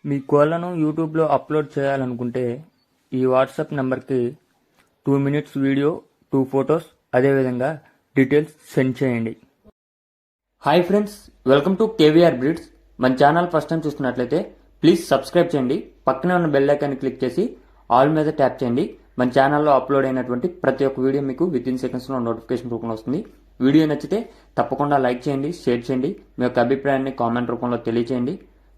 మీ కోళ్లను యూట్యూబ్లో అప్లోడ్ చేయాలనుకుంటే ఈ వాట్సాప్ నెంబర్కి 2 minutes వీడియో, 2 photos, అదేవిధంగా డీటెయిల్స్ సెండ్ చేయండి. Hi friends, welcome to KVR breeds. మన ఛానల్ ఫస్ట్ టైం చూస్తున్నట్లయితే ప్లీజ్ సబ్స్క్రైబ్ చేయండి. పక్కనే ఉన్న బెల్ ఐకాన్ని క్లిక్ చేసి ఆల్ మీద ట్యాప్ చేయండి. మన ఛానల్లో అప్లోడ్ అయినటువంటి ప్రతి ఒక్క వీడియో మీకు వితిన్ సెకండ్స్లో నోటిఫికేషన్ రూపంలో వస్తుంది. వీడియో నచ్చితే తప్పకుండా లైక్ చేయండి, షేర్ చేయండి. మీ యొక్క అభిప్రాయాన్ని కామెంట్ రూపంలో తెలియచేయండి.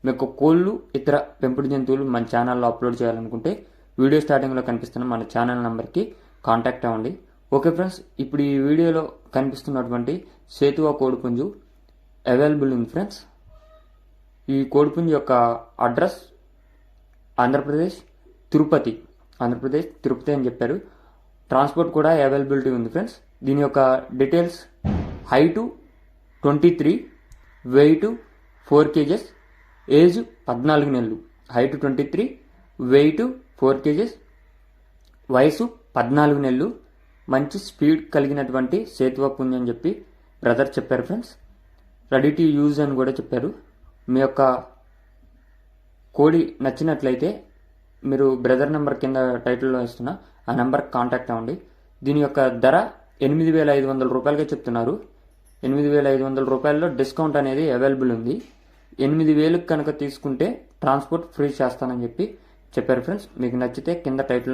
మీకు కోళ్ళు, ఇతర పెంపుడు జంతువులు మన ఛానల్లో అప్లోడ్ చేయాలనుకుంటే వీడియో స్టార్టింగ్లో కనిపిస్తున్న మన ఛానల్ నెంబర్కి కాంటాక్ట్ అవ్వండి. ఓకే ఫ్రెండ్స్, ఇప్పుడు ఈ వీడియోలో కనిపిస్తున్నటువంటి సేతువా కోడిపుంజు అవైలబుల్ ఉంది ఫ్రెండ్స్. ఈ కోడిపుంజు యొక్క అడ్రస్ ఆంధ్రప్రదేశ్ తిరుపతి అని చెప్పారు. ట్రాన్స్పోర్ట్ కూడా అవైలబిలిటీ ఉంది ఫ్రెండ్స్. దీని యొక్క details: height 23, weight 4 kgs, age 14 నెలలు. హైట్ 23, వెయిట్ 4 kgs, వయసు 14 నెలలు. మంచి స్పీడ్ కలిగినటువంటి సేతువా పుంజు అని చెప్పి బ్రదర్ చెప్పారు ఫ్రెండ్స్. రెడీ టు యూజ్ అని కూడా చెప్పారు. మీ యొక్క కోడి నచ్చినట్లయితే మీరు బ్రదర్ నెంబర్ కింద టైటిల్లో ఇస్తున్న ఆ నెంబర్కి కాంటాక్ట్ అవ్వండి. దీని యొక్క ధర 8,500 రూపాయలుగా చెప్తున్నారు. 8,500 రూపాయల్లో డిస్కౌంట్ అనేది అవైలబుల్ ఉంది. 8,000 కనుక తీసుకుంటే ట్రాన్స్పోర్ట్ ఫ్రీ చేస్తానని చెప్పి చెప్పారు ఫ్రెండ్స్. మీకు నచ్చితే కింద టైటిల్